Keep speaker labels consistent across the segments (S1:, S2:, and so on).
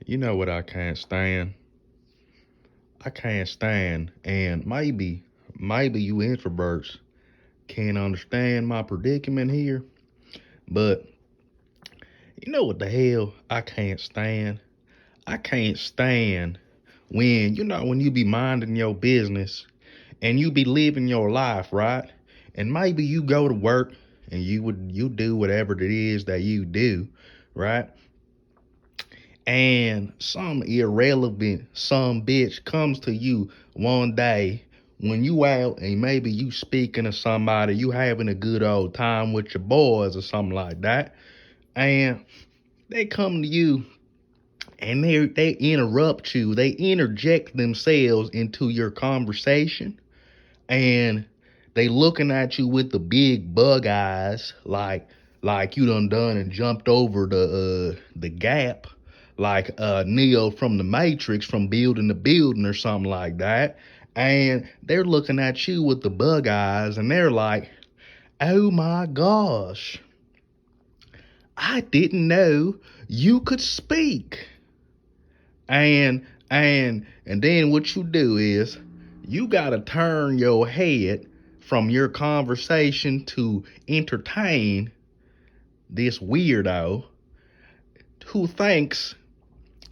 S1: You know what I can't stand? I can't stand, and maybe you introverts can't understand my predicament here, but you know what the hell I can't stand? I can't stand when you be minding your business and you be living your life, right? And maybe you go to work and you do whatever it is that you do, right? And some irrelevant some bitch comes to you one day when you out and maybe you speaking to somebody, you having a good old time with your boys or something like that, and they come to you and they interrupt you, they interject themselves into your conversation, and they looking at you with the big bug eyes, like you done and jumped over the gap, like Neo from the Matrix, from building to building or something like that. And they're looking at you with the bug eyes, and they're like, "Oh my gosh, I didn't know you could speak." And then what you do is you gotta turn your head from your conversation to entertain this weirdo who thinks,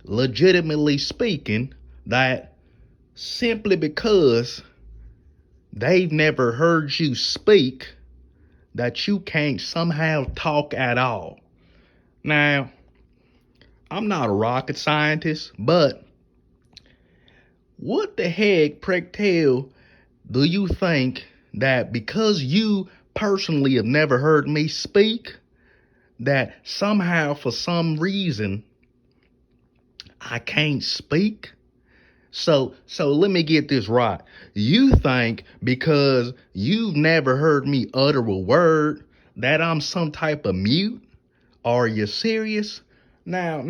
S1: legitimately speaking, that simply because they've never heard you speak, that you can't somehow talk at all. Now, I'm not a rocket scientist, but what the heck, prick tail, do you think that because you personally have never heard me speak, that somehow for some reason I can't speak? So let me get this right. You think because you've never heard me utter a word that I'm some type of mute? Are you serious? Now,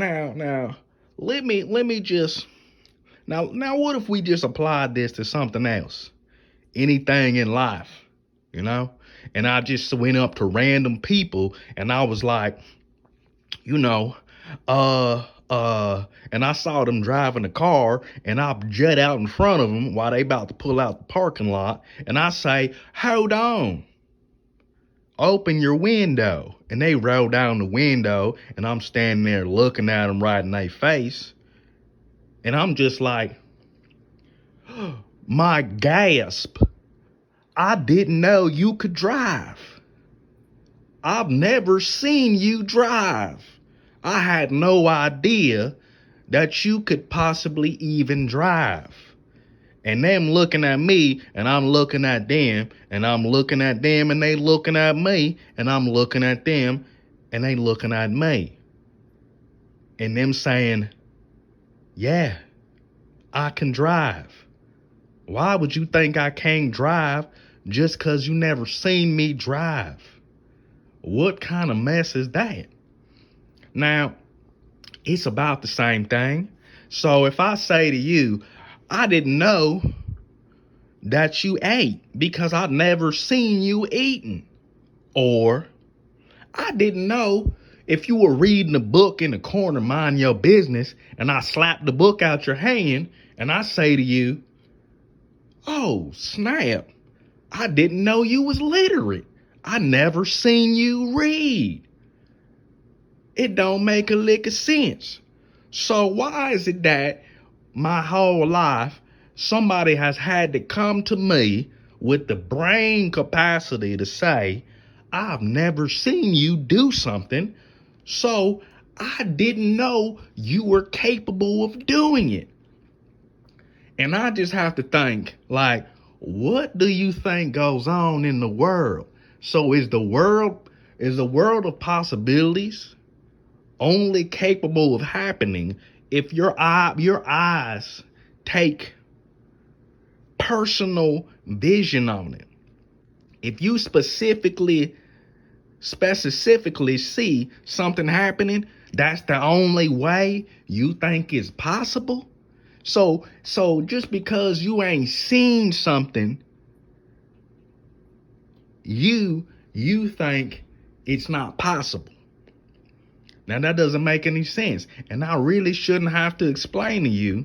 S1: let me just now what if we just applied this to something else? Anything in life, you know? And I just went up to random people and I was like, you know, and I saw them driving a car and I jet out in front of them while they about to pull out the parking lot. And I say, hold on, open your window. And they roll down the window and I'm standing there looking at them right in their face. And I'm just like, my gasp. I didn't know you could drive. I've never seen you drive. I had no idea that you could possibly even drive. And them looking at me, and I'm looking at them, and I'm looking at them, and they looking at me, and I'm looking at them, and they looking at me. And them saying, yeah, I can drive. Why would you think I can't drive just because you never seen me drive? What kind of mess is that? Now, it's about the same thing. So if I say to you, I didn't know that you ate because I'd never seen you eating. Or I didn't know if you were reading a book in the corner, mind your business, and I slapped the book out your hand and I say to you, oh, snap, I didn't know you was literate. I never seen you read. It don't make a lick of sense. So why is it that my whole life somebody has had to come to me with the brain capacity to say, I've never seen you do something, so I didn't know you were capable of doing it? And I just have to think, like, what do you think goes on in the world? So is the world of possibilities only capable of happening if your eyes take personal vision on it? If you specifically see something happening, that's the only way you think it's possible. So just because you ain't seen something, you think it's not possible. Now that doesn't make any sense. And I really shouldn't have to explain to you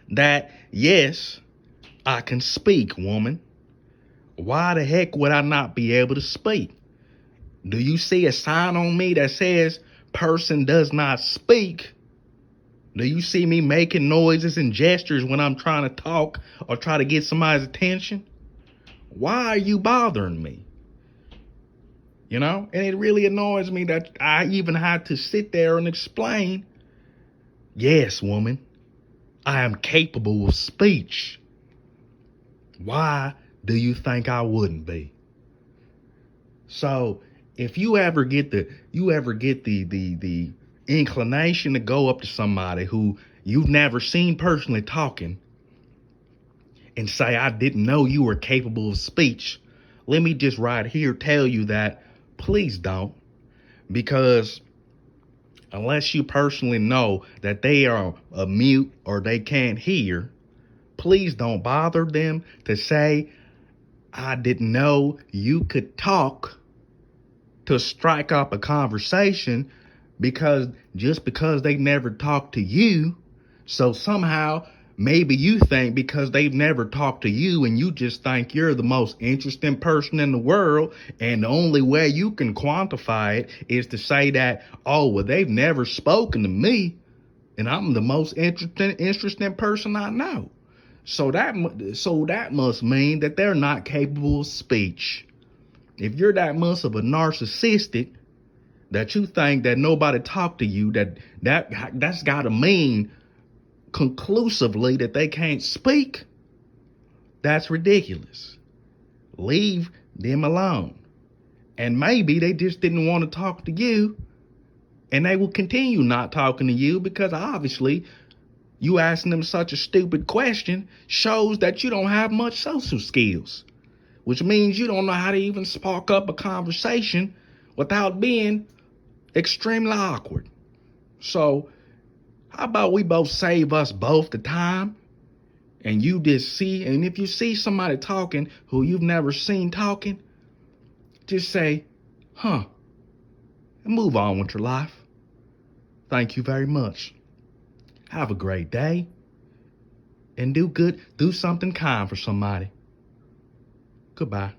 S1: that, yes, I can speak, woman. Why the heck would I not be able to speak? Do you see a sign on me that says person does not speak? Do you see me making noises and gestures when I'm trying to talk or try to get somebody's attention? Why are you bothering me? You know, and it really annoys me that I even had to sit there and explain, yes, woman, I am capable of speech. Why do you think I wouldn't be? So if you ever get the inclination to go up to somebody who you've never seen personally talking and say, I didn't know you were capable of speech, let me just right here tell you that please don't. Because unless you personally know that they are a mute or they can't hear, please don't bother them to say, I didn't know you could talk, to strike up a conversation, because just because they never talked to you, so somehow maybe you think because they've never talked to you and you just think you're the most interesting person in the world, and the only way you can quantify it is to say that, oh, well, they've never spoken to me and I'm the most interesting person I know. So that must mean that they're not capable of speech. If you're that much of a narcissistic that you think that nobody talked to you, that's got to mean conclusively that they can't speak. That's ridiculous. Leave them alone. And maybe they just didn't want to talk to you, and they will continue not talking to you because obviously you asking them such a stupid question shows that you don't have much social skills, which means you don't know how to even spark up a conversation without being extremely awkward. So how about we both save us both the time, and you just see, and if you see somebody talking who you've never seen talking, just say, huh, and move on with your life. Thank you very much. Have a great day, and do something kind for somebody. Goodbye.